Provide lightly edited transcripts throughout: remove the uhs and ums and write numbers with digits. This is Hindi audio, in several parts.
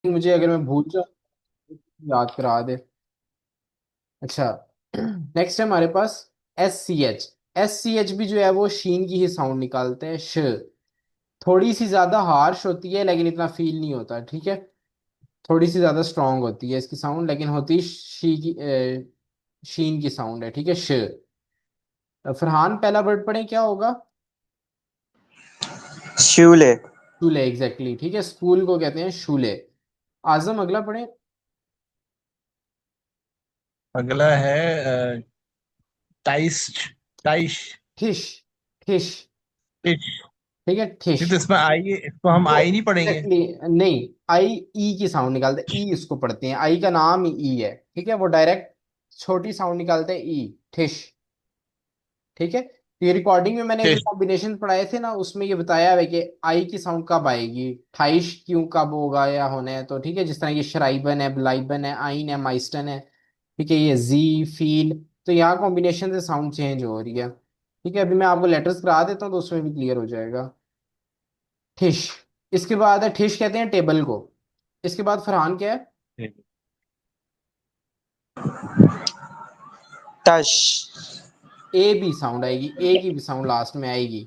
मुझे अगर मैं भूल जाऊँ याद करा दे। अच्छा। नेक्स्ट है हमारे पास SCH। SCH भी जो है वो शीन की ही साउंड निकालते हैं, श। थोड़ी सी ज्यादा हार्श होती है लेकिन इतना फील नहीं होता, ठीक है। थोड़ी सी ज्यादा स्ट्रांग होती है इसकी साउंड, लेकिन होती शीन की साउंड है, ठीक है, श। फरहान पहला वर्ड पढ़े क्या होगा? शूले। शूले, एग्जैक्टली, ठीक है, स्कूल को कहते हैं शूले। आजम अगला पढ़े। अगला है टाइस। टाइश। ठिश। ठिश। टिश। ठीक है, ठिश। नहीं तो इसमें आई, इसको हम वो आई नहीं पढ़ेंगे। एग्जैक्टली नहीं, आई ई की साउंड निकालते हैं, ई इसको पढ़ते हैं, आई का नाम ही ई है, ठीक है, वो डायरेक्ट छोटी साउंड निकालते हैं, ई। ठिश। ठीक है, तो ये रिकॉर्डिंग में मैंने जो टिश। कॉम्बिनेशन पढ़ाए थे ना, उसमें ये बताया है कि आई की साउंड कब आएगी, ठाइश क्यों कब होगा या होना है, तो ठीक है, जिस तरह ये शराइबन है, ब्लाइबन है, आइन है, माइस्टन है, ठीक है, ये जी, फील, तो यहाँ कॉम्बिनेशन से साउंड चेंज हो रही है। ठीक है, अभी मैं आपको लेटर्स करा देता हूँ तो उसमें भी क्लियर हो जाएगा। ठिश। इसके बाद है, ठिश कहते हैं टेबल को। इसके बाद फरहान क्या है? टश। ए भी साउंड आएगी, ए की भी साउंड लास्ट में आएगी।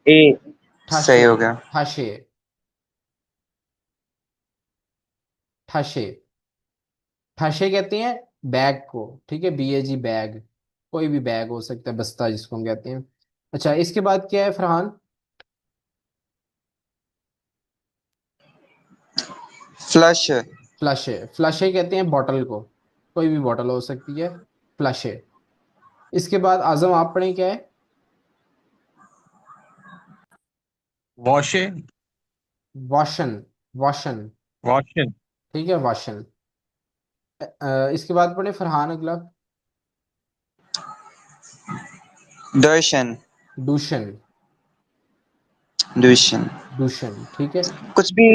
ए। ठशे। सही हो गया। ठशे। ठशे। ठशे कहते हैं बैग को, ठीक है, BAG, बैग। कोई भी बैग हो सकता है, बस्ता जिसको हम कहते हैं। अच्छा, इसके बाद क्या है फरहान? फ्लश। फ्लशे। फ्लशे कहते हैं बॉटल को, कोई भी बॉटल हो सकती है, फ्लशे। इसके बाद आजम आप पढ़ें क्या है? वॉशे। वॉशन। वॉशन। वॉशन। ठीक है, वॉशन। इसके बाद पढ़े फरहान अगला। दर्शन। दूषण। दूषण। दूषण, ठीक है। कुछ भी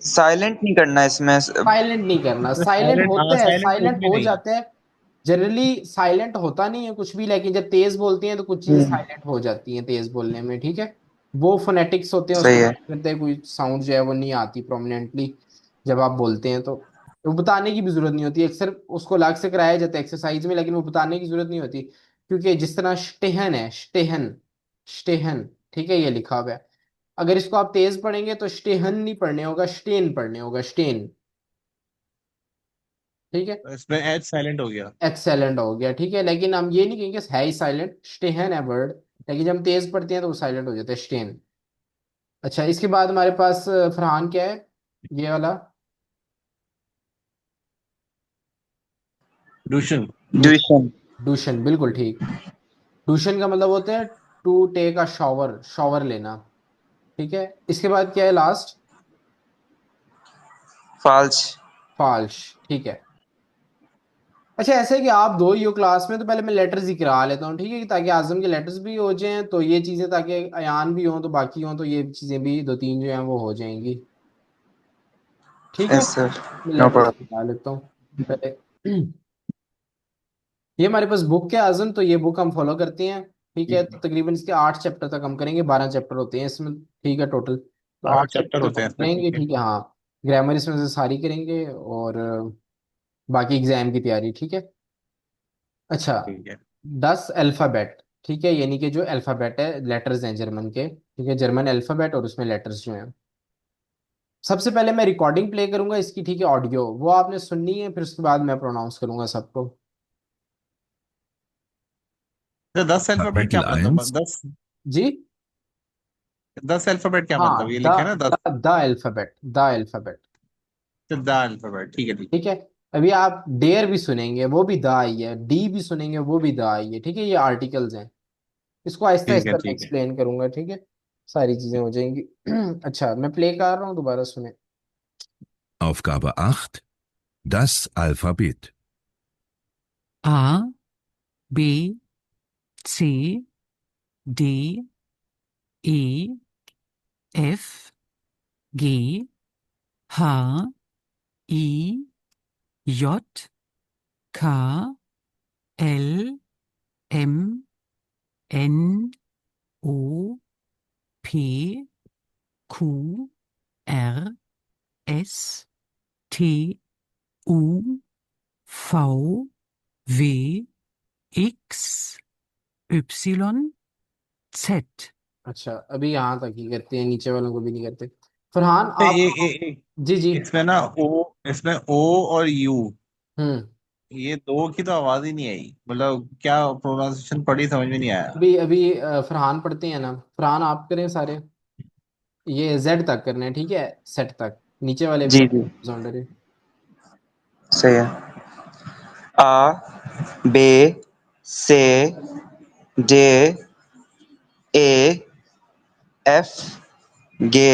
साइलेंट नहीं करना इसमें। साइलेंट नहीं करना, साइलेंट साइलेंट, होते हाँ हैं, साइलेंट कुछ साइलेंट भी हो नहीं। जाते हैं। जनरली साइलेंट होता नहीं है कुछ भी, लेकिन जब तेज बोलती हैं तो कुछ चीजें हम्म। साइलेंट हो जाती हैं तेज बोलने में, ठीक है। वो फोनेटिक्स होते हैं, सही उसमें है। करते हैं, कोई साउंड जो है वो नहीं आती प्रोमिनेंटली जब आप बोलते हैं, तो वो बताने की भी जरूरत नहीं होती, अक्सर उसको अलग से कराया जाता है एक्सरसाइज में, लेकिन वो बताने की जरूरत नहीं होती, क्योंकि जिस तरह स्टेहन है, स्टेहन, स्टेहन, ठीक है, ये लिखा हुआ है। अगर इसको आप तेज पढ़ेंगे तो स्टेहन नहीं पढ़ने होगा, स्टेन पढ़ने होगा, स्टेन। ठीक है। तो इसमें एच साइलेंट हो गया। एक्सेलेंट हो गया, ठीक है, लेकिन हम ये नहीं कहेंगे है ही साइलेंट, स्टेहन है वर्ड, लेकिन जब हम तेज पढ़ते हैं तो वो साइलेंट हो जाता है, स्टेन। अच्छा, इसके बाद हमारे पास फरहान क्या है, ये वाला? दूषण। दूषण। दूषण। दूषण, बिल्कुल ठीक। दूषण का मतलब होता है to take a shower, shower लेना। ठीक है, इसके बाद क्या है लास्ट? फाल्स। फॉल्स, ठीक है। अच्छा, ऐसा है कि आप दो ही हो क्लास में, तो पहले मैं लेटर्स ही करा लेता हूँ, ठीक है, ताकि आजम के लेटर्स भी हो जाएं, तो ये चीजें, ताकि अयान भी हो तो बाकी हो, तो ये चीजें भी दो तीन जो हैं वो हो जाएंगी। ठीक है, यस सर। मैं नो लेटर्स प्रॉब्लम। निकाल लेता हूँ पहले। ये हमारे पास बुक है आजम, तो ये बुक हम फॉलो करते हैं, ठीक है, तो तकरीबन इसके 8 चैप्टर तक हम करेंगे, 12 चैप्टर होते हैं इसमें, ठीक है, टोटल, तो 12 चैप्टर 8 चैप्टर होते हैं कवर इसमें, करेंगे, ठीक है। ठीक है, हाँ। ग्रामर इसमें से सारी करेंगे, और बाकी एग्जाम की तैयारी, ठीक है। अच्छा। ठीक है। 10 अल्फ़ाबेट, ठीक है, यानी कि जो अल्फ़ाबेट है, लेटर्स हैं जर्मन के, ठीक है, जर्मन अल्फ़ाबेट और उसमें लेटर्स जो हैं। सबसे पहले मैं रिकॉर्डिंग प्ले करूंगा इसकी, ठीक है, ऑडियो वो आपने सुननी है, फिर उसके बाद मैं प्रोनाउंस करूंगा सबको। तो 10 अल्फाबेट क्या Kapitel मतलब, 1. 10? जी। 10 अल्फाबेट क्या मतलब, हाँ, ये द लिखे ना 10? The alphabet, the alphabet. तो द अल्फाबेट, ठीक है ठीक है। ठीक है। अभी आप डेयर भी सुनेंगे, वो भी द आई है, डी भी सुनेंगे, वो भी द आई है, ठीक है, ये आर्टिकल्स हैं। इसको आहिस्ता ठीक है आहिस्ता मैं ठीक है। एक्सप्लेन करूंगा, ठीक है, सारी चीजें हो जाएंगी। अच्छा, मैं प्ले कर रहा हूँ, दोबारा सुने। Aufgabe 8. Das Alphabet. A, B, C, D, E, F, G, H, I, J, K, L, M, N, O, P, Q, R, S, T, U, V, W, X, Y, Z. अच्छा, अभी यहाँ तक ही करते हैं, नीचे वालों को भी नहीं करते। फरहान ए, आप। ए, ए, ए, जी जी। इसमें ना ओ, इसमें ओ और यू, हम्म। ये दो की तो आवाज ही नहीं आई, मतलब क्या प्रोनाउंसिएशन पढ़ी समझ में नहीं आया। अभी अभी फरहान पढ़ते हैं ना, फरहान आप करें सारे। ये जेड तक करने हैं, ठीक है, सेट तक, नीचे वाले भी जी जी ऑलराउंडर है। सही है। A B C D E F G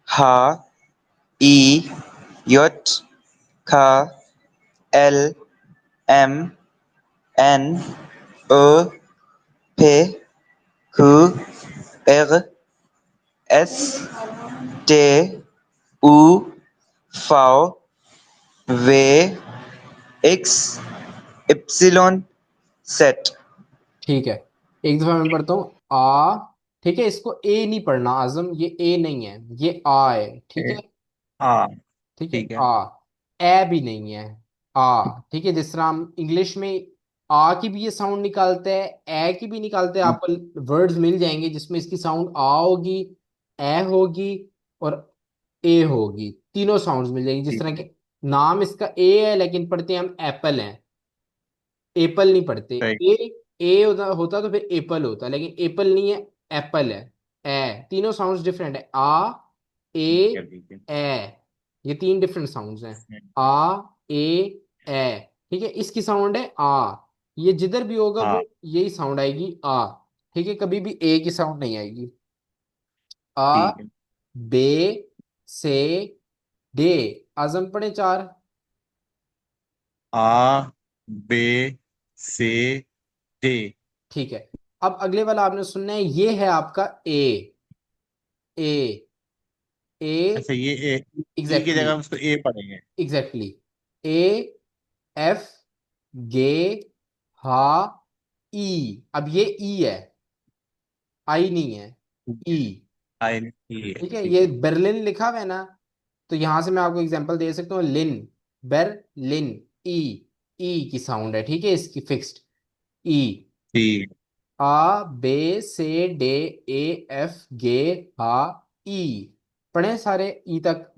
H I J K L M N O P Q R S T U V W X Y Z। ठीक है, एक दफा मैं पढ़ता हूँ। आ, ठीक है, इसको ए नहीं पढ़ना आजम, ये ए नहीं है, ये आ है, ठीक है। हाँ ठीक है, ठीक है। आ। ए भी नहीं है, आ, ठीक है। जिस तरह हम इंग्लिश में आ की भी ये साउंड निकालते हैं, ए की भी निकालते हैं, आपको वर्ड्स मिल जाएंगे जिसमें इसकी साउंड आ होगी, ए होगी, और ए होगी, तीनों साउंड्स मिल जाएंगी। जिस ठीक तरह है। के नाम इसका ए है, लेकिन पढ़ते हैं हम एप्पल है, एप्पल नहीं पढ़ते। सही। ए होता होता तो फिर एप्पल होता, लेकिन एप्पल नहीं है, एप्पल है। ए, तीनों साउंड्स डिफरेंट है, आ, ठीक है। ए, ठीक है। ए, ये तीन डिफरेंट साउंड्स हैं। हम्म, आ, ए, ठीक है, इसकी साउंड है आ। ये जिधर भी होगा हाँ वो यही साउंड आएगी, आ। ठीक है, कभी भी ए की साउंड नहीं आएगी। आ, ठीक है। बे, से, डे। आजम पढ़े चार। आ बे से डे। ठीक है, अब अगले वाला आपने सुनना है, ये है आपका ए। ए, ए, अच्छा ये ए, ई की एग्जैक्टली, जगह हम उसको ए पढ़ेंगे। एग्जैक्टली। ए, एफ, गे, हा, ई। अब ये ई है, आई नहीं है, ई। आई ई है, ठीक है, ठीक ये है। बर्लिन लिखा हुआ है ना, तो यहां से मैं आपको एग्जांपल दे सकता हूँ, लिन, बर्लिन, ई। ई की साउंड है, ठीक है, इसकी फिक्स्ड, ई। ठीक। आ, बे, से, डे, ए, एफ, गे, हा, ई। पढ़े सारे ई तक।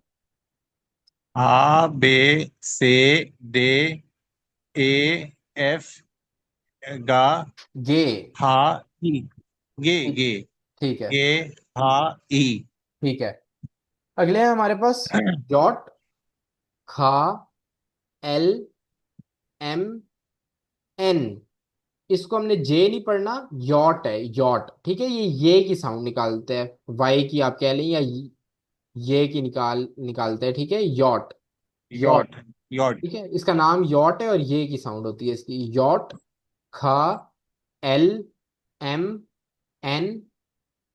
आ बे से डे ए एफ गा गे। हा ई गे ठीक, गे ठीक है, गे हा ई। ठीक है। अगले हैं हमारे पास यॉट, खा, एल, एम, एन। इसको हमने जे नहीं पढ़ना, यॉट है, यॉट, ठीक है। ये की साउंड निकालते हैं, वाई की आप कह लें, या ये की निकालते हैं, ठीक है, यॉट, यॉट। Yacht yacht. ठीक है, इसका नाम यॉट है और ये की साउंड होती है इसकी, यॉट। खा, एल, एम, एन,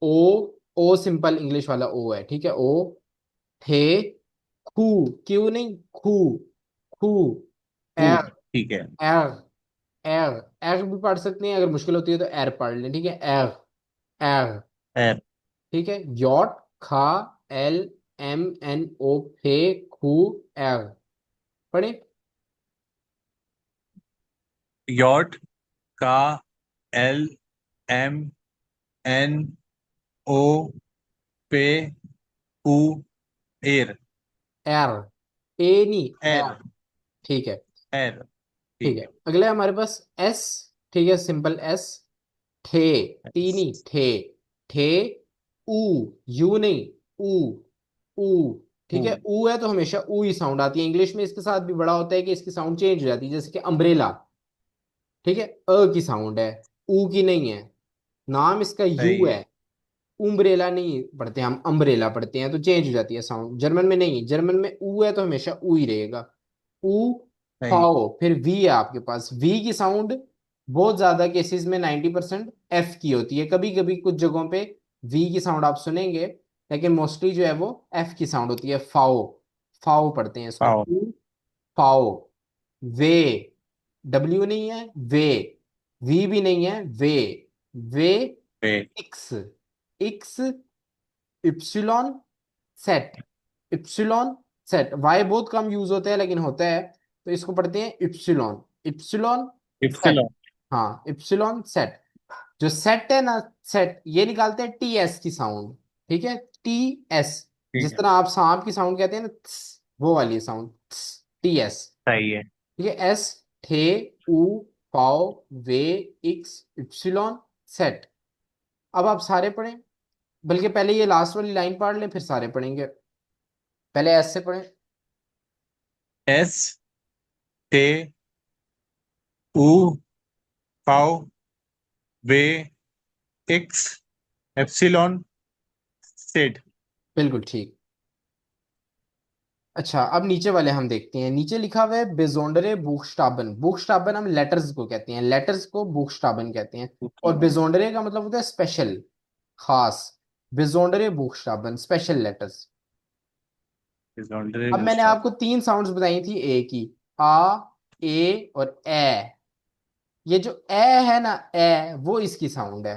ओ। ओ सिंपल इंग्लिश वाला ओ है, ठीक है, ओ। थे, खू, क्यू नहीं, खू, खू। एर, ठीक है। एर, एर, एर भी पढ़ सकते हैं, अगर मुश्किल होती है तो एर पढ़ लें, ठीक है, एर, एर। एफ ठीक है, यॉट, खा, एल, एम, एन, ओ, फे, खू, एर। पढ़े। यॉट का एल एम एन ओ पे कू एर एर, ए नहीं, एर एर। ठीक है, एर। ठीक ठीक है। है। अगले हमारे पास एस, ठीक है, सिंपल एस। थे, ती नहीं, थे, थे, ऊ, यू नहीं, ऊ, ऊ। ऊ ठीक है, ऊ है तो हमेशा ऊ ही साउंड आती है। इंग्लिश में इसके साथ भी बड़ा होता है कि इसकी साउंड चेंज हो जाती है, जैसे कि अम्ब्रेला, ठीक है, अ की साउंड है, ऊ की नहीं है। नाम इसका यू सही है, है। उम्ब्रेला नहीं पढ़ते हम, अम्ब्रेला पढ़ते हैं, तो चेंज हो जाती है साउंड। जर्मन में नहीं, जर्मन में ऊ है तो हमेशा ऊ ही रहेगा, ऊ। सही। फाओ, फिर वी है आपके पास, वी की साउंड बहुत ज्यादा केसेस में 90% एफ की होती है, कभी कभी कुछ जगहों पे वी की साउंड आप सुनेंगे, लेकिन मोस्टली जो है वो एफ की साउंड होती है, फाओ। फाओ पढ़ते हैं इसको, पाओ फाओ। वे, डब्ल्यू नहीं है, वे, वी भी नहीं है, वे, पे इक्स, इक्स, इप्सिलॉन, सेट, इप्सिलॉन, सेट, वाई बहुत कम यूज होता है लेकिन होता है, तो इसको पढ़ते हैं इप्सिलॉन। इप्सिलॉन सेट। इप्सिलॉन। हाँ, इप्सिलॉन सेट। जो सेट है ना, सेट ये निकालते हैं टी एस की साउंड। ठीक है, टी एस। ठीक जिस है। तरह आप सांप की साउंड कहते हैं ना, वो वाली साउंड, टी एस। सही है। ठीक है, एस, थे, उ, पाओ, वे, इक्स, इप्सिलॉन, सेट। अब आप सारे पढ़ें, बल्कि पहले ये लास्ट वाली लाइन पढ़ लें फिर सारे पढ़ेंगे। पहले एस से पढ़ें। एस, टे, उ, पाव, वे, एक्स, एप्सिलॉन, सेड। बिल्कुल ठीक। अच्छा, अब नीचे वाले हम देखते हैं। नीचे लिखा हुआ है बेजोंडरे बुखस्टाबन। बुखस्टाबन हम लेटर्स को कहते हैं, लेटर्स को बुखस्टाबन कहते हैं। और बेजोंडरे का मतलब होता है स्पेशल, खास। बेजोंडरे बुखस्टाबन, स्पेशल लेटर्स। डिसऑर्डर अब मैंने बुस्टरअप। आपको तीन साउंड्स बताई थी ए की, आ, ए और ए। ये जो ए है ना, ए वो इसकी साउंड है।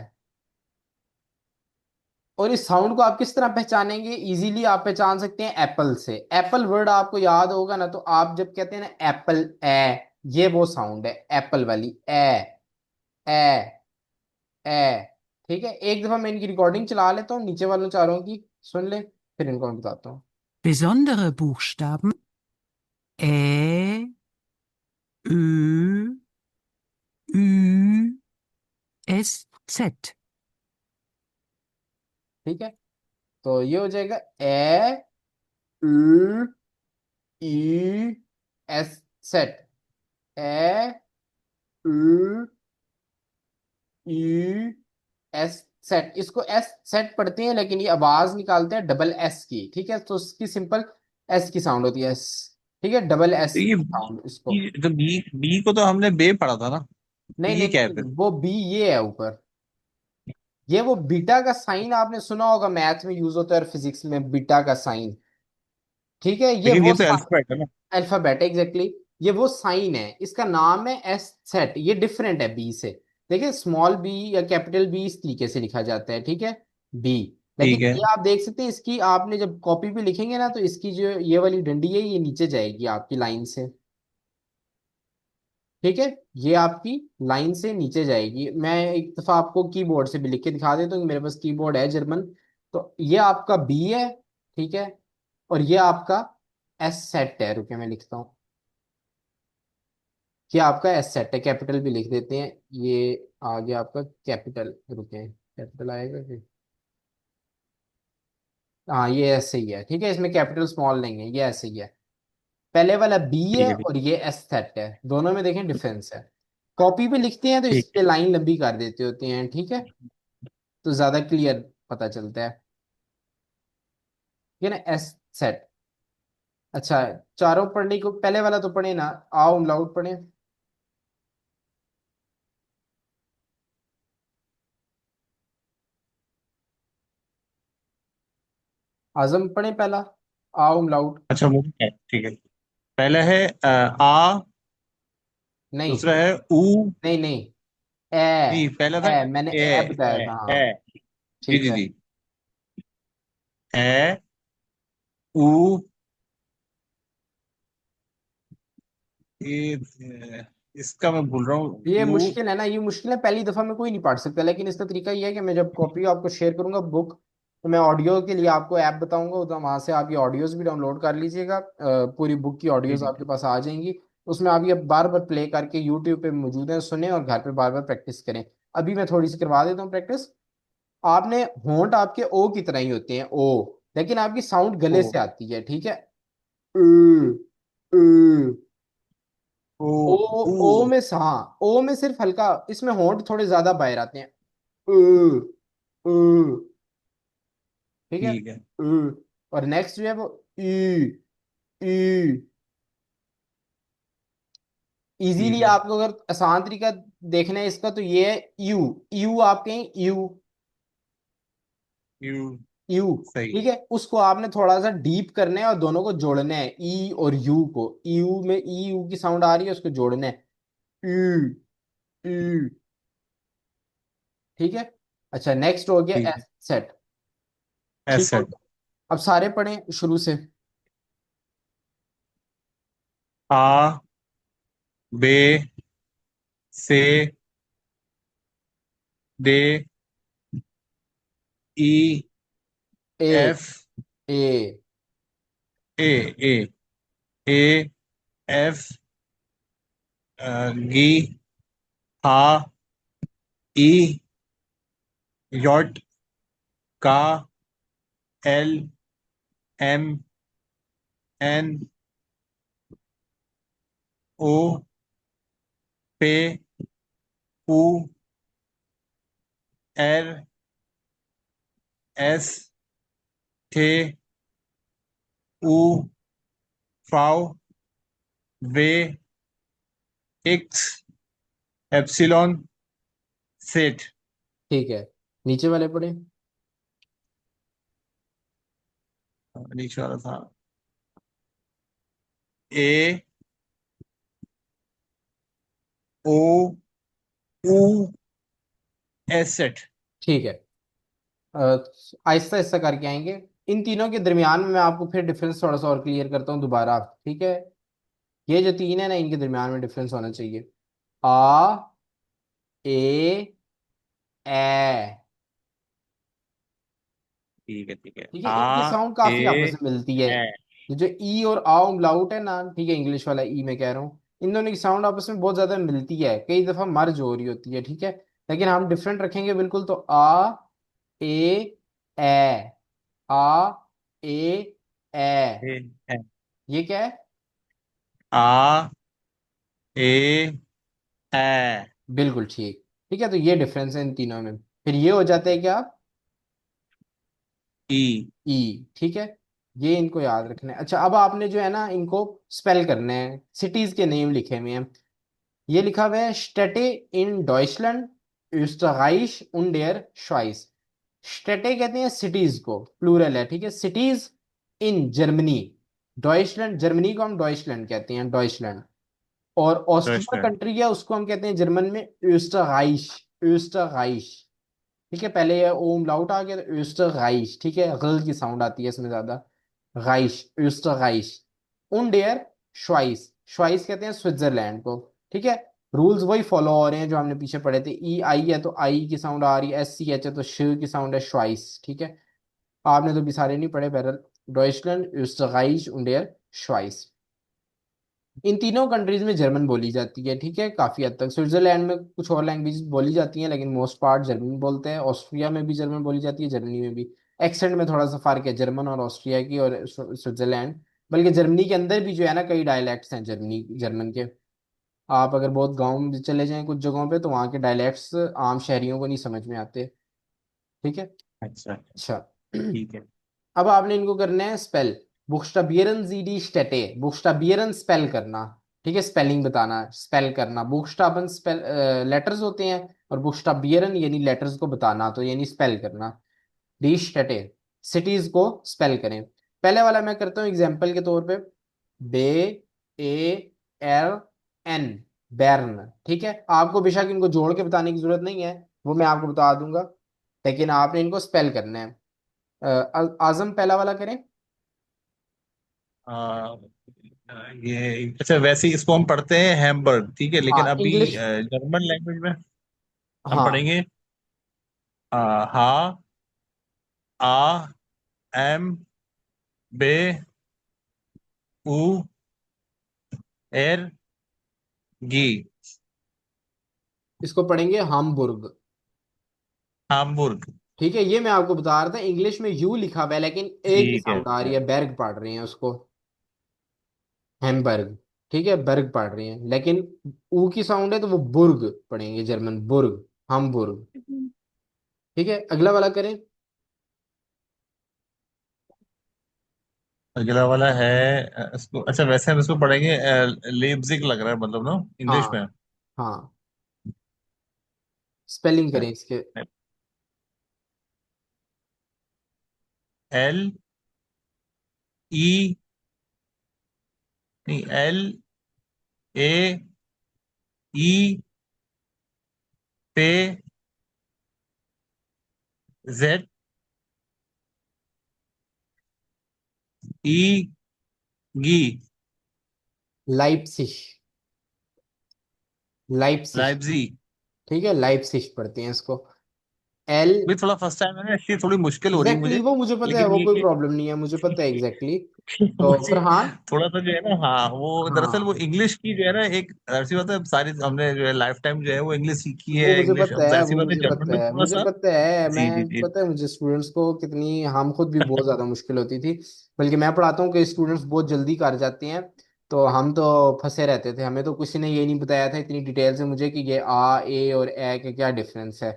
और इस साउंड को आप किस तरह पहचानेंगे? इजीली आप पहचान सकते हैं एप्पल से। एप्पल वर्ड आपको याद होगा ना, तो आप जब कहते हैं ना एप्पल, ए, ये वो साउंड है एप्पल वाली, ए, ए, ए। ठीक है, एक दफा मैं इनकी रिकॉर्डिंग चला लेता हूँ, नीचे वालों चारों की सुन ले, फिर इनको मैं बताता हूँ। Besondere Buchstaben Ä, Ö, Ü, S, Z. ठीक है, तो ये हो जाएगा ए, उ, ई, एस, सेट। ए, उ, ई, एस, सेट। इसको एस सेट पढ़ते हैं, लेकिन ये आवाज निकालते हैं डबल एस की। ठीक है, तो उसकी सिंपल एस की साउंड होती है, एस। ठीक है, डबल एस तो ये साउंड इसको। तो बी बी को तो हमने बे पढ़ा था ना। तो नहीं ये नहीं क्या है नहीं, फिर? वो बी ये है ऊपर। ये वो बीटा का साइन आपने सुना होगा, मैथ में यूज होता है और फिजिक्स में, बीटा का साइन। ठीक है, ये लेकिन वो ये तो अल्फाबेट है ना। Alphabet exactly. ये वो साइन है, इसका नाम है एस सेट। ये डिफरेंट है बी से। देखिए, स्मॉल बी या कैपिटल बी इस तरीके से लिखा जाता है, ठीक है, बी। लेकिन ठीक है। ये आप देख सकते हैं, इसकी आपने जब कॉपी पे लिखेंगे ना, तो इसकी जो ये वाली डंडी है, ये नीचे जाएगी आपकी लाइन से। ठीक है, ये आपकी लाइन से नीचे जाएगी। मैं एक दफा आपको कीबोर्ड से भी लिख के दिखा देता हूँ कि मेरे पास कीबोर्ड है जर्मन। तो ये आपका बी है, ठीक है, और ये आपका एस सेट है। रुके, मैं लिखता हूँ। ये आपका एस सेट है, कैपिटल भी लिख देते हैं। ये आ गया आपका कैपिटल। रुके, कैपिटल आएगा फिर। हाँ, ये ऐसे ही है, ठीक है, इसमें कैपिटल स्मॉल नहीं है, ये ऐसे ही है। पहले वाला बी ठीक है है। ठीक और ये एस सेट है, दोनों में देखें डिफरेंस है। कॉपी पे लिखते हैं तो ठीक इसके लाइन लंबी कर देते होते हैं, ठीक है, तो ज्यादा क्लियर पता चलता है। ये ना एस सेट। अच्छा, चारों पढ़ने को, पहले वाला तो पढ़े ना, आओ लाउड पढ़े। आजम पढ़े पहला, आओ लाउड। अच्छा, मुझे क्या ठीक है। पहला है आ। नहीं दूसरा है ऊ। नहीं नहीं, नहीं, पहला था मैंने ए। ए बताया ए था, ए। हाँ। जी ठीक जी है। जी। ए, ऊ, ए, इसका मैं भूल रहा हूँ, ये यू। मुश्किल है ना, ये मुश्किल है, पहली दफा में कोई नहीं पढ़ सकता। लेकिन इसका तरीका ये है कि मैं जब कॉपी आपको शेयर करूंगा बुक, तो मैं ऑडियो के लिए आपको ऐप बताऊंगा, तो वहां से आप ये ऑडियोज भी डाउनलोड कर लीजिएगा। पूरी बुक की ऑडियोज आपके पास आ जाएंगी। उसमें आप ये बार बार प्ले करके यूट्यूब पे मौजूद है, सुने और घर पे बार बार प्रैक्टिस करें। अभी मैं थोड़ी सी करवा देता हूँ प्रैक्टिस। आपने, होंठ आपके ओ की तरह ही होते हैं, ओ, लेकिन आपकी साउंड ओ गले से आती है, ठीक है। उ, उ, ओ ओ, ऊ। ओ में हाँ, ओ में सिर्फ हल्का, इसमें होंठ थोड़े ज्यादा बाहर आते हैं। उ, उ, ठीक है, ठीक है। उ। और नेक्स्ट जो है वो ई, ई। इजीली ठीक है। आपको अगर आसान तरीका देखना है इसका, तो ये है यू। यू आप कहें, यू, यू। यू। सही। ठीक है, उसको आपने थोड़ा सा डीप करना है और दोनों को जोड़ना है, ई और यू को। यू में ई यू की साउंड आ रही है, उसको जोड़ना है, ई, ई। ठीक है। अच्छा, नेक्स्ट हो गया ठीक है। S set. ठीक हो एसेट। गया। अब सारे पढ़ें शुरू से। आ, बे, से, दे, ई, A F, A A, A, A, F, गी, हा, ई, यॉट, का, एल, एम, एन, ओ, पे, पू, एर, एस, थे, ऊ, फाउ, वे, एक्स, एप्सिलॉन, सेट। ठीक है, नीचे वाले पढ़े। नीचे वाला था ए, ओ, ऊ, एस, सेट। ठीक है, अ, आहिस्ता आहिस्ता करके आएंगे। इन तीनों के दरमियान में मैं आपको फिर डिफरेंस थोड़ा सा और क्लियर करता हूँ दोबारा, ठीक है। ये जो तीन है ना, इनके दरमियान में डिफरेंस होना चाहिए। आ, ए, ए। ठीक है, ठीक है। ठीक है, इनकी आ, साउंड ए, काफी आपस में मिलती है। ए। ये जो ई और आ उमलाउट है ना, ठीक है, इंग्लिश वाला ई मैं कह रहा हूँ, इन दोनों की साउंड आपस में बहुत ज्यादा मिलती है, कई दफा मर्ज हो रही होती है, ठीक है। लेकिन हम डिफरेंट रखेंगे बिल्कुल, तो आ, ए, ए, आ, ए, ए। ए, ए। ये क्या है? आ, ए, ए। बिल्कुल ठीक। ठीक है, तो ये डिफरेंस है इन तीनों में। फिर ये हो जाते हैं क्या? ई। ई। ठीक है, ये इनको याद रखना है। अच्छा, अब आपने जो है ना, इनको स्पेल करने हैं, सिटीज के नेम लिखे हुए हैं। ये लिखा हुआ है स्टेटे इन Deutschland, österreich und der Schweiz। स्टेटे कहते हैं सिटीज को, प्लूरल है, ठीक है, cities in Germany. Deutschland, Germany को हम डॉइचलैंड कहते हैं, डॉइचलैंड। और ऑस्ट्रिया डॉइचलैंड। कंट्री है, उसको हम कहते हैं जर्मन में österreich। österreich। ठीक है, पहले ये ओम लाउट आ गया तो österreich, ठीक है, गल की साउंड आती है इसमें ज्यादा। राइश, österreich। und der Schweiz। श्वाइस कहते हैं स्विट्जरलैंड को। ठीक है, रूल्स वही फॉलो हो रहे हैं जो हमने पीछे पढ़े थे। ई आई है तो आई की साउंड आ रही है, एस सी एच है तो श की साउंड है, श्वाइस। ठीक है, आपने तो भी सारे नहीं पढ़े बहरल। Deutschland, österreich und der Schweiz। इन तीनों कंट्रीज में जर्मन बोली जाती है, ठीक है, काफी हद तक। स्विट्जरलैंड में कुछ और लैंग्वेज बोली जाती हैं, लेकिन मोस्ट पार्ट जर्मन बोलते हैं। ऑस्ट्रिया में भी जर्मन बोली जाती है, जर्मनी में भी। एक्सेंट में थोड़ा सा फर्क है जर्मन और ऑस्ट्रिया की और स्विट्जरलैंड। बल्कि जर्मनी के अंदर भी जो है ना, कई डायलैक्ट्स हैं जर्मनी जर्मन के। आप अगर बहुत गाँव में चले जाएं कुछ जगहों पे, तो वहाँ के डायलैक्ट्स आम शहरियों को नहीं समझ में आते। ठीक है। अच्छा। अच्छा। ठीक है। अब आपने इनको करना है स्पेल। बुक्सटाबियरन जीडी स्टेटे, बुक्सटाबियरन स्पेल करना। ठीक है, स्पेलिंग बताना, स्पेल करना। बुक्सटाबन स्पेल लेटर्स होते हैं, और बुक्सटाबियरन यानी लेटर्स को बताना, तो यानी स्पेल करना। डी स्टेटे, सिटीज को स्पेल करें। पहले वाला मैं करता हूँ एग्जाम्पल के तौर पे। बे, ए, एल, एन, बैरन। ठीक है, आपको बेशक इनको जोड़ के बताने की जरूरत नहीं है, वो मैं आपको बता दूंगा, लेकिन आपने इनको स्पेल करना है। आजम पहला वाला करें। आ, ये अच्छा, वैसे ही इसको हम पढ़ते हैं हैमबर्ग, ठीक है, लेकिन हाँ, अभी इंग्लिश। जर्मन लैंग्वेज में हम हाँ, पढ़ेंगे हा, आ, एम, बे, ऊ, एर, गी। इसको पढ़ेंगे हामबुर्ग। हामबुर्ग। ठीक है, ये मैं आपको बता रहा था, इंग्लिश में यू लिखा हुआ है, लेकिन ए की ठीक है, साउंड आ रही है, बेर्ग पढ़ रहे हैं उसको, हैमबर्ग। ठीक है, बर्ग पढ़ रहे हैं, लेकिन ऊ की साउंड है तो वो बुर्ग पढ़ेंगे, जर्मन बुर्ग, हामबुर्ग। ठीक है, अगला वाला करें। अगला वाला है इसको, अच्छा वैसे हम इसको पढ़ेंगे लेप्जिग लग रहा है, मतलब ना इंग्लिश हाँ, में। हाँ, स्पेलिंग करें इसके। एल, ई, नहीं, एल, ए, ई, पे, जेड, ई, गी। लाइप्सिश, लाइप्सिश, लाइप्जिग ठीक है, लाइप्सिश पढ़ते हैं इसको। एल, भी थोड़ा फर्स्ट टाइम है ना, इसलिए थोड़ी मुश्किल हो रही है एग्जैक्टली मुझे। वो मुझे पता है, लेकिन वो ये कोई कि प्रॉब्लम नहीं है, मुझे पता है एग्जैक्टली। तो मुझे फरहान, थोड़ा सा जो है ना, हाँ वो दरअसल वो हाँ इंग्लिश की जो है ना, एक जाहिर सी बात है, सारी हमने जो है लाइफ टाइम जो है वो इंग्लिश सीखी वो है, मुझे इंग्लिश, पता अब है, जाहिर सी वो बात है मुझे जर्मन पता में है, थोड़ा मुझे सा। पता है, जी जी मैं जी। पता है मुझे स्टूडेंट्स को कितनी, हम खुद भी बहुत ज़्यादा मुश्किल होती थी। बल्कि मैं पढ़ाता हूँ कि स्टूडेंट्स बहुत जल्दी कर जाते हैं, तो हम तो फंसे रहते थे, हमें तो किसी ने ये नहीं बताया था इतनी डिटेल से मुझे कि ये आ ए और ए के क्या डिफरेंस है।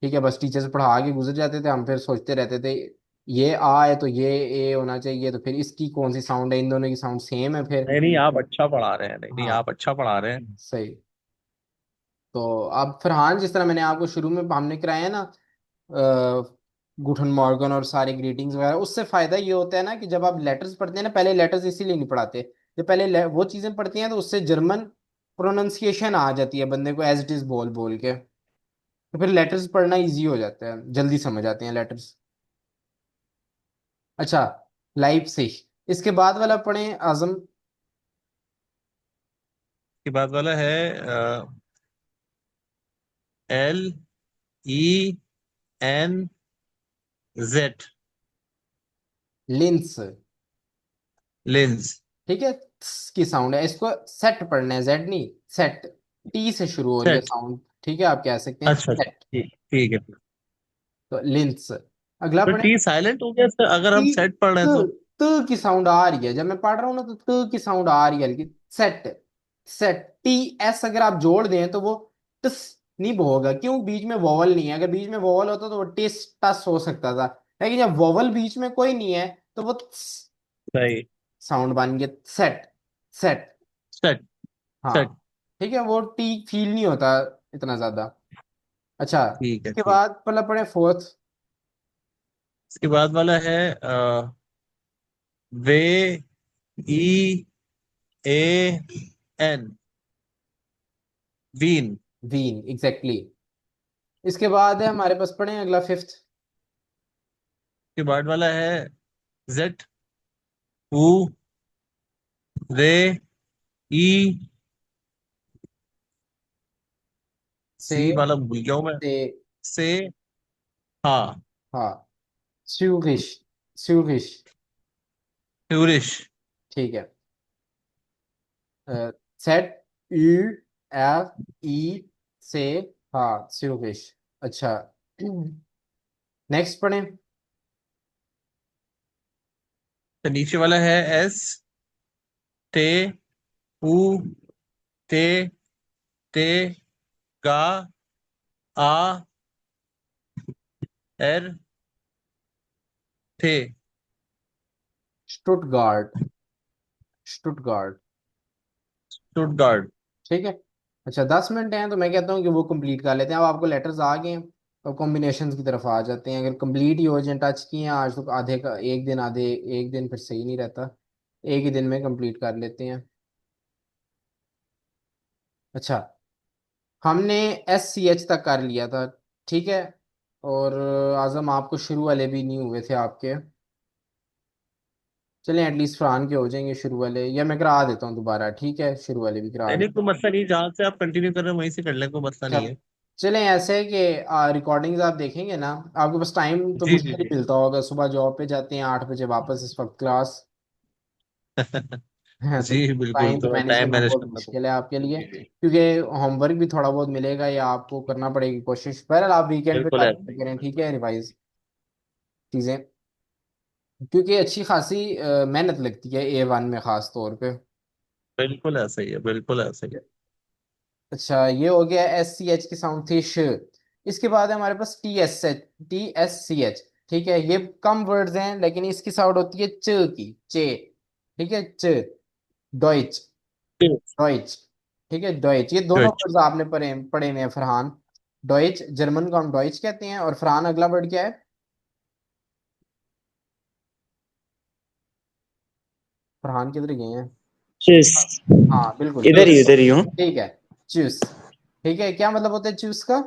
ठीक है, बस टीचर्स पढ़ा के गुजर जाते थे, हम फिर सोचते रहते थे ये आ है तो ये ए होना चाहिए, तो फिर इसकी कौन सी साउंड है, इन दोनों की साउंड सेम है फिर। नहीं नहीं, आप अच्छा पढ़ा रहे हैं, नहीं नहीं हाँ आप अच्छा पढ़ा रहे हैं। सही। तो अब फरहान, जिस तरह मैंने आपको शुरू में हमने कराया है ना, गुडन मॉर्गन और सारे ग्रीटिंग्स वगैरह, उससे फायदा ये होता है ना कि जब आप लेटर्स पढ़ते हैं ना, पहले लेटर्स इसीलिए नहीं पढ़ाते, जब पहले वो चीजें पढ़ती हैं तो उससे जर्मन प्रोनाउंसिएशन आ जाती है बंदे को एज इट इज बोल बोल के, तो फिर लेटर्स पढ़ना इजी हो जाता है, जल्दी समझ आते हैं लेटर्स। अच्छा, लाइप्सिश, इसके बाद वाला पढ़ें आजम। के बाद वाला है एल ई एन जेड, लिंस, लेंस। ठीक है, ts की साउंड है, इसको सेट पढ़ना है, जेड नहीं, सेट, टी से शुरू हो रही है सेट। साउंड, ठीक है, आप कह सकते हैं अच्छा अच्छा, सेट। ठीक ठीक है। तो लिंस, अगला तो पढ़े, टी साइलेंट हो गया सर, अगर हम टी, सेट पढ़ रहे हैं तो। की साउंड आ रही है जब मैं पढ़ रहा हूँ ना, तो की साउंड आ रही है हल्की, सेट, सेट, टी एस अगर आप जोड़ दें तो वो टस नहीं होगा, क्यों, बीच में वोवल नहीं है, अगर बीच में वोवल होता तो वो टिस टस हो सकता था, लेकिन जब वोवल बीच में कोई नहीं है तो वो सही। साउंड बन गया, सेट, सेट। सेट। सेट। हाँ ठीक है, वो टी फील नहीं होता इतना ज्यादा। अच्छा, ठीक है इसके ठीक। बाद पहले पढ़े फोर्थ। इसके बाद वाला है वे E A N, wean. Wean, exactly. इसके बाद है हमारे पास, पढ़े अगला फिफ्थ। के बाद वाला है जेड हु रे ई, से, सी वाला भूल गया हूं मैं। से, से, हाँ। हाँ, स्यूगिश, स्यूगिश, ट्यूरिश। ठीक है, सेट, यू एफ ई, से, हाँ स्यूगिश। अच्छा, नेक्स्ट पढ़े। तो नीचे वाला है एस टे हु ते ते गा आ एर थे। Stuttgart, Stuttgart, Stuttgart. ठीक है। अच्छा, 10 मिनट हैं तो मैं कहता हूँ कि वो कंप्लीट कर लेते हैं, अब आपको लेटर्स आ गए हैं, तो कॉम्बिनेशंस की तरफ आ जाते हैं, अगर कंप्लीट ही हो जाए, टच किए हैं आज तो आधे का एक दिन, आधे एक दिन फिर सही नहीं रहता, एक ही दिन में कंप्लीट कर लेते हैं। अच्छा, हमने एस सी एच तक कर लिया था, ठीक है, और आजम आपको शुरू वाले भी नहीं हुए थे आपके, चलें एटलीस्ट फरहान के हो जाएंगे शुरू वाले, या मैं करा देता हूँ दोबारा, ठीक है, शुरू वाले भी करा नहीं नहीं, देता कोई हूँ। मसला नहीं, जहां से आप कंटिन्यू कर रहे हैं वहीं से कर लें, कोई मसला अच्छा, नहीं है। चलें ऐसे है कि रिकॉर्डिंग्स आप देखेंगे ना, आपके पास टाइम तो जी जी मुश्किल ही जी। मिलता होगा, सुबह जॉब पे जाते हैं 8 बजे, वापस इस वक्त क्लास है, तो जी बिल्कुल, टाइम तो थोड़ा मैनेज टाइम करना मैनेज बहुत करना मुश्किल है आपके लिए, जी जी। क्योंकि होमवर्क भी थोड़ा बहुत मिलेगा या आपको करना पड़ेगी कोशिश, बहरहाल आप वीकेंड पे बिल्कुल जाके ऐसे ही। करें, ठीक है, रिवाइज चीज़ें, क्योंकि अच्छी खासी मेहनत लगती है A1 में खास तौर पे। बिल्कुल ऐसा ही है, बिल्कुल ऐसा ही है। अच्छा, ये हो गया एस सी एच की साउंड थी श। इसके बाद है हमारे पास टी एस सी एच, ठीक है, ये कम वर्ड्स हैं लेकिन इसकी साउंड होती है च की, चे, ठीक है, च, डॉइच, डॉइच, ठीक है, डॉइच, ये दोनों गुड। वर्ड्स आपने पढ़े पढ़े हुए हैं फरहान। डॉइच, जर्मन को हम डॉइच कहते हैं, और फरहान अगला वर्ड क्या है, फरहान किधर गए हैं, चूस। हाँ बिल्कुल, इधर ही हूँ। ठीक है, चूस, ठीक है, क्या मतलब होता है चूस का,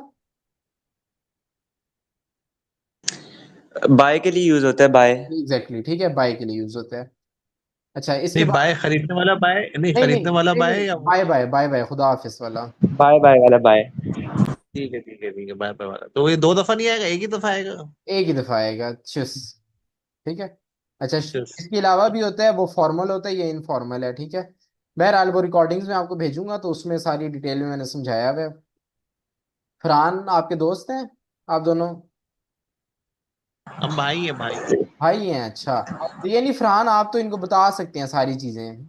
बाय के लिए यूज होता है, बाय। एग्जैक्टली ठीक है, बाय के लिए यूज होता है। अच्छा, इसके नहीं, बाद बाय खरीदने वाला बाय नहीं, नहीं नहीं खरीदने वाला नहीं बाय नहीं, या बाय बाय बाय बाय, खुदा हाफिज वाला। बाय बाय वाला बाय। ठीक है ठीक है ठीक है, बाय बाय वाला तो ये दो दफा नहीं आएगा, एक ही दफा आएगा। एक ही दफा आएगा, चुस। ठीक है। अच्छा, Yes. इसके अलावा भी होता है, वो फॉर्मल होता है, ये इनफॉर्मल है, ठीक है। बहरहाल वो रिकॉर्डिंग्स में आपको भेजूंगा, तो उसमें सारी डिटेल में मैंने समझाया हुआ है। फरहान आपके दोस्त हैं, आप दोनों हम भाई है भाई। भाई हैं? अच्छा, तो ये नहीं फरहान, आप तो इनको बता सकते हैं सारी चीजें,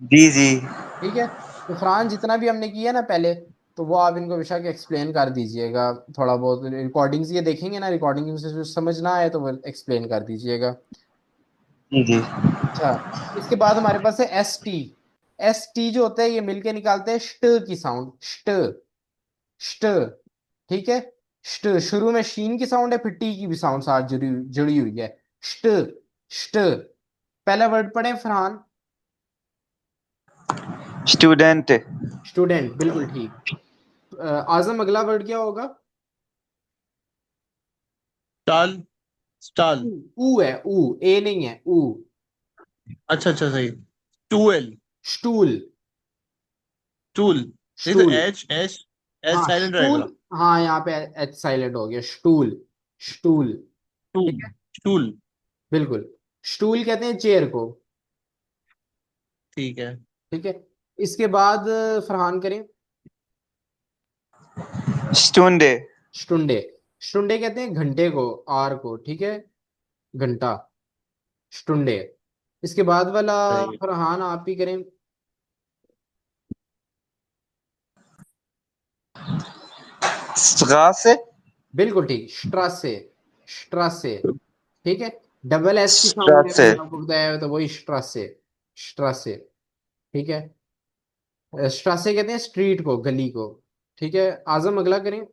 जी जी। ठीक है। तो फरहान जितना भी हमने किया ना पहले, तो वो आप इनको बेशक एक्सप्लेन कर दीजिएगा, थोड़ा बहुत रिकॉर्डिंग्स ये देखेंगे ना, रिकॉर्डिंग से जो समझ ना आए तो वो एक्सप्लेन कर दीजिएगा। जी जी। अच्छा, इसके बाद हमारे पास है एस टी। एस टी जो होता है, ये मिलके निकालते हैं ष्ट की साउंड, ष्ट, ष्ट, ठीक है। ष्ट, शुरू में शीन की साउंड है, फिर टी की भी साउंड साथ जुड़ी जुड़ी हुई है, ष्ट, ष्ट। पहला वर्ड पढ़े फरहान। स्टूडेंट। स्टूडेंट, बिल्कुल ठीक। आजम, अगला वर्ड क्या होगा? स्टॉल। स्टॉल। ऊ है, ऊ, ए नहीं है, ऊ। अच्छा अच्छा सही। टूएल। स्टूल, टूल। नहीं तो स्टूल। एच एच एच हाँ साइलेंट स्टूल, रहेगा। हाँ यहाँ पे एच साइलेंट हो गया, स्टूल, स्टूल। टूल। ठीक है, टूल। बिल्कुल। स्टूल कहते हैं चेयर को, ठीक है। ठीक है। इसके बाद फरहान करें। स्टूंडे। स्टुंडे, स्टुंडे कहते हैं घंटे को, आर को, ठीक है, घंटा, स्टुंडे। इसके बाद वाला सही। फरहान आप ही करें। स्ट्रासे। बिल्कुल ठीक, स्ट्रासे, स्ट्रासे, ठीक है। डबल एस की साउंड है, स्ट्रासे। मैंने आपको बताया है, तो वही स्ट्रासे, स्ट्रासे, ठीक है। स्ट्रासे कहते हैं स्ट्रीट को, गली को, ठीक है। आजम, अगला करें।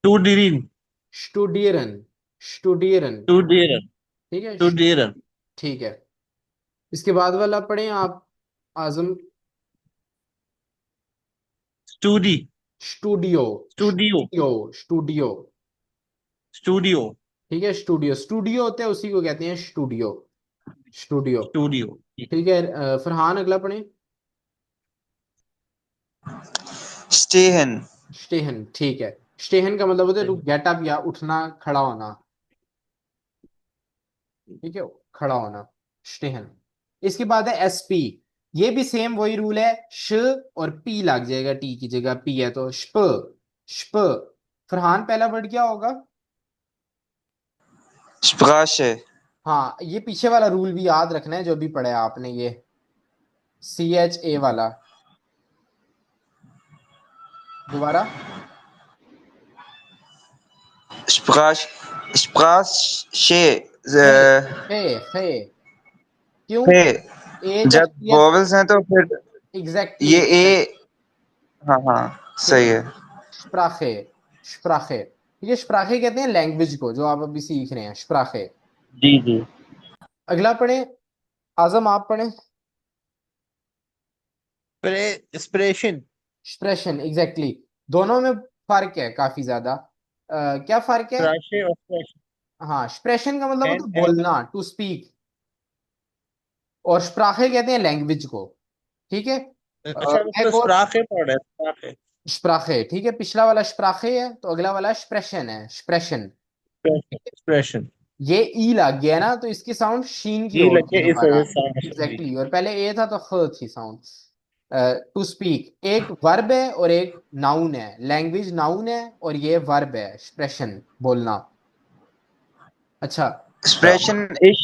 टू डीरिन। स्टूडियरन, स्टूडियरन, टू डियरन। ठीक है, टू डियरन। ठीक है। इसके बाद वाला पढ़ें आप, आजम। स्टूडी। Studio, studio. Studio, studio, studio. ठीक है। स्टूडियो, स्टूडियो होते हैं, उसी को कहते हैं स्टूडियो, स्टूडियो, स्टूडियो। ठीक है। फरहान, अगला पढ़ें। स्टेहन। स्टेहन, ठीक है। स्टेहन का मतलब होता है टू गेट अप, या उठना, खड़ा होना, ठीक है, खड़ा होना, स्टेहन। इसके बाद है एसपी। ये भी सेम वही रूल है, श और पी लग जाएगा, टी की जगह पी है तो स्प, स्प। फरहान, पहला वर्ड क्या होगा? स्प्राशे। हाँ, ये पीछे वाला रूल भी याद रखना है जो भी पढ़ा है आपने, ये सी एच ए वाला, दोबारा। स्प्राश स्प्राशे। फे, फे, फे, क्यों? है। ए जब जब सी एच, वॉवल्स हैं तो फिर एग्जैक्टली, ये ए। हाँ हाँ, सही है। स्प्राखे, स्प्राखे, ये स्प्राखे कहते हैं लैंग्वेज को, जो आप अभी सीख रहे हैं, स्प्राखे। जी जी। अगला पढ़े, आजम आप पढ़े। इंस्पिरेशन। एक्सप्रेशन, एग्जैक्टली, दोनों में फर्क है काफी ज्यादा। क्या फर्क है? स्प्राशे और स्प्रेशन। हाँ, एक्सप्रेशन का मतलब होता एन है एन बोलना, टू स्पीक, और स्प्राखे कहते हैं लैंग्वेज को, ठीक है। अच्छा, उसमें एक और, स्प्राखे पढ़ रहा है, स्प्राखे। स्प्राखे, ठीक है, पिछला वाला स्प्राखे है, तो अगला वाला एक्सप्रेशन है, एक्सप्रेशन। एक्सप्रेशन। ये ई लग गया ना, तो इसकी साउंड शीन की ये हो लगे गई इस दोबारा, वजह से जी एग्जैक्टली, जी। और पहले ए था तो ख थी साउंड। टू स्पीक एक वर्ब है और एक नाउन है, लैंग्वेज नाउन है और ये वर्ब है, एक्सप्रेशन, बोलना। अच्छा, एक्सप्रेशन इश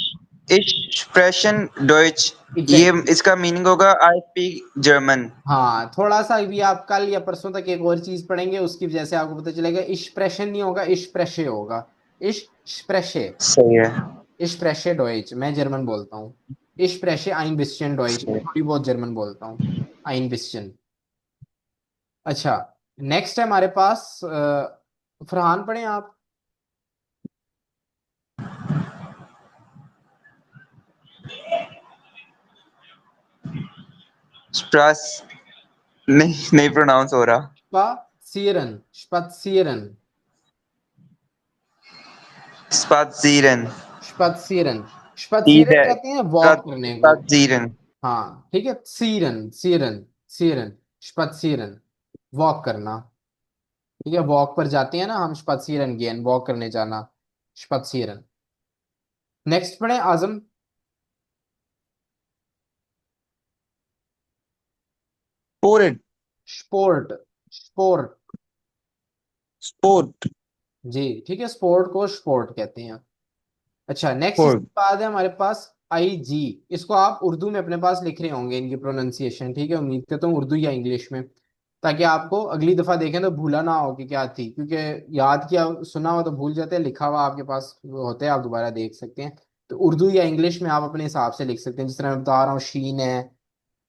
एक्सप्रेशन डॉइच। ये एग्जैक्टली, इसका मीनिंग होगा आई स्पीक जर्मन। हाँ, थोड़ा सा भी आप कल या परसों तक एक और चीज पढ़ेंगे, उसकी वजह से आपको पता चलेगा, इश्प्रेशन नहीं होगा, इश्प्रेशे होगा, इश्प्रेशे, सही है। इश्प्रेशे डॉइच, मैं जर्मन बोलता हूँ, इश्प्रेशे आइन बिस्चन डॉइच, सही मैं है। थोड़ी बहुत जर्मन बोलता हूँ, आइन बिस्चन। अच्छा, नेक्स्ट है हमारे पास, फरहान पढ़े आप। स्प्रास। नहीं नहीं प्रोनाउंस हो रहा। स्पासियरन, स्पासियरन, Spazieren. स्पत्सीरन, सीध स्पत्सीरन है। कहते हैं वॉक करने को। Spazieren. हाँ ठीक है, सीरन सीरन सीरन, स्पत्सीरन वॉक करना। ठीक है, वॉक पर जाते हैं ना हम, स्पत्सीरन गेन वॉक करने जाना, स्पत्सीरन। नेक्स्ट पढ़े आजम। Sport. Sport, sport. Sport. जी ठीक है, स्पोर्ट को स्पोर्ट कहते हैं। अच्छा नेक्स्ट Sport. इसके बाद है हमारे पास आई जी। इसको आप उर्दू में अपने पास लिख रहे होंगे, इनकी प्रोनाउंसिएशन, ठीक है, उम्मीद करता हूँ उर्दू या इंग्लिश में, ताकि आपको अगली दफा देखें तो भूला ना हो कि क्या थी, क्योंकि याद किया सुना हो तो भूल जाते हैं, लिखा हुआ आपके पास होता है, आप दोबारा देख सकते हैं। तो उर्दू या इंग्लिश में आप अपने हिसाब से लिख सकते हैं, जिस तरह मैं बता रहा हूँ, शीन है,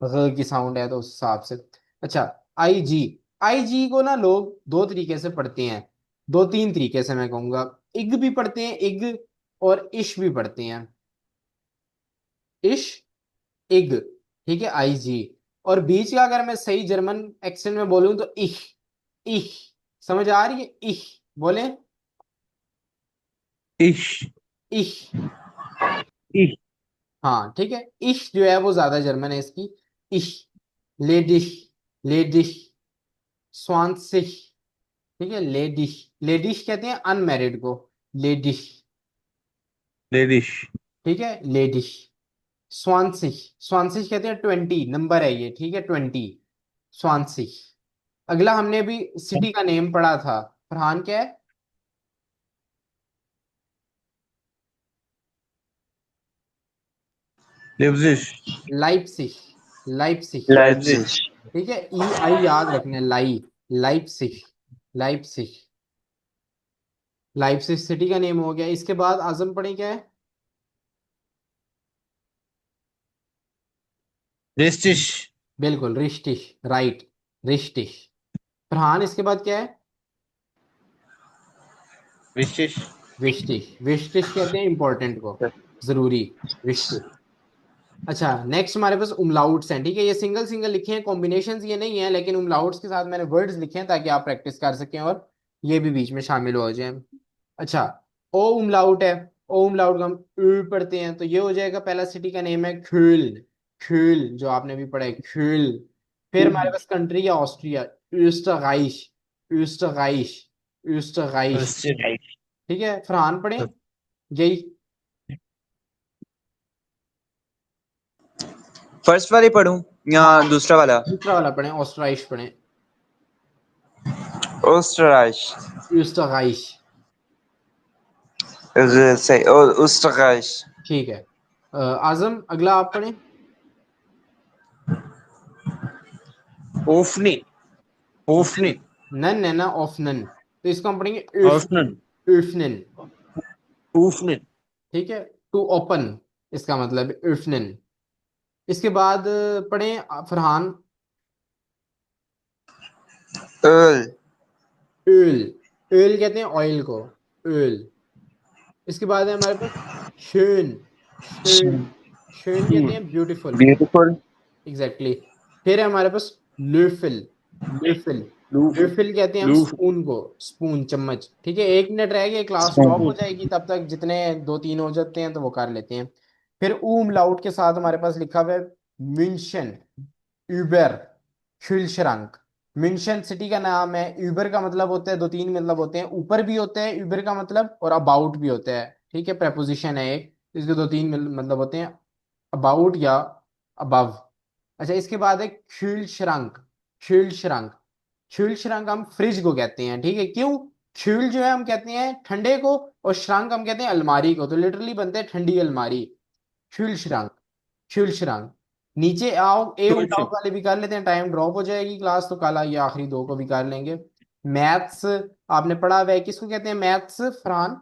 ग की साउंड है, तो उस हिसाब से। अच्छा आई जी, आई जी को ना लोग दो तरीके से पढ़ते हैं, दो तीन तरीके से मैं कहूंगा। इग भी पढ़ते हैं, इग, और इश भी पढ़ते हैं, इश, इग। ठीक है, आई जी। और बीच का अगर मैं सही जर्मन एक्सेंट में बोलूं तो इह, इह। समझ आ रही है, इह, बोले, Ich. इह। Ich. हाँ ठीक है, इश जो है वो ज्यादा जर्मन है इसकी, इश, लेडिश, लेडिश, स्वांसिश। ठीक है, लेडिश, लेडिश कहते हैं अनमैरिड को, लेडिश। Ladies. ठीक है, लेडिश। स्वांसिश, स्वांसिश कहते हैं 20 नंबर है ये, ठीक है, 20, स्वांसिश। अगला हमने अभी सिटी का नेम पढ़ा था, फरहान क्या है? Leipzig. लाइप्सिश, लाइप्सिश। Leipzig. Leipzig. ठीक है, ई आई याद रखना है, लाइप्सिश, लाइप्सिश, लाइप्सिश सिटी का नेम हो गया। इसके बाद आजम पढ़े क्या है? Richtig. बिल्कुल, रिश्टिश, राइट, रिश्टिश। फरहान इसके बाद क्या है? Wichtig. विश्टिश, विश्टिश कहते हैं इंपॉर्टेंट को, जरूरी, विश्टिश। अच्छा नेक्स्ट हमारे पास उमलाउट्स हैं, ठीक है, ये सिंगल सिंगल लिखे हैं, कॉम्बिनेशंस ये नहीं है, लेकिन उमलाउट्स के साथ मैंने वर्ड्स लिखे हैं ताकि आप प्रैक्टिस कर सकें और ये भी बीच में शामिल हो जाए। अच्छा, ओ उमलाउट है, ओ उमलाउट का हम पढ़ते हैं, तो ये हो जाएगा, पहला सिटी का नेम है ख्यूल, ख्यूल जो आपने भी पढ़ा है, ख्यूल। फिर हमारे पास कंट्री है ऑस्ट्रिया, यूस्टरगाइश, यूस्टरगाइश, यूस्टरगाइश। Österreich. ठीक है, फरहान पढ़े यही। फर्स्ट वाली पढ़ूं या हाँ दूसरा वाला? दूसरा वाला पढ़े, ऑस्ट्राइश पढ़े, Österreich. यूस्टरगाइश। सही, Österreich. ठीक है, आजम अगला आप पढ़े। Ofni. Ofni. नन है ना, ऑफ नन, तो इसको हम पढ़ेंगे Öffnen. üfnen। Öffnen. ठीक है, टू ओपन, इसका मतलब üfnen। इसके बाद पढ़ें फरहान, Öl. ओल, ओल कहते हैं ऑयल को, ओल। इसके बाद है हमारे पास schön, schön, schön कहते हैं ब्यूटीफुल, Beautiful. एग्जैक्टली। फिर है हमारे पास löffel, löffel, Luft. löffel कहते हैं हम Luft. स्पून को, स्पून चम्मच। ठीक है, 1 मिनट रह गया, क्लास स्टॉप हो जाएगी, तब तक जितने 2-3 हो जाते हैं तो वो कर लेते हैं। फिर लाउट के साथ हमारे पास लिखा हुआ है म्यूनशन, यूबर, शुल्शरंक। म्यूनशन सिटी का नाम है, यूबर का मतलब होता है, 2-3 मतलब होते हैं, ऊपर भी होता है यूबर का मतलब, और अबाउट भी होता है। ठीक है, preposition है एक, इसके 2-3 मतलब होते हैं, अबाउट या अबव। अच्छा इसके बाद है शुल्शरंक, शुल्शरंक, शुल्शरंक हम फ्रिज को कहते हैं, ठीक है, क्यों? शुल जो है हम कहते हैं ठंडे को, और श्रंक हम कहते हैं अलमारी को, तो लिटरली बनते हैं ठंडी अलमारी, शुल्शरंक, शुल्शरंक। नीचे आओ, ए उठाओ Entschuldigung. वाले भी कर लेते हैं, टाइम ड्रॉप हो जाएगी क्लास, तो कल ये आखिरी दो को भी कर लेंगे। मैथ्स आपने पढ़ा हुआ है, किसको कहते हैं मैथ्स फरहान?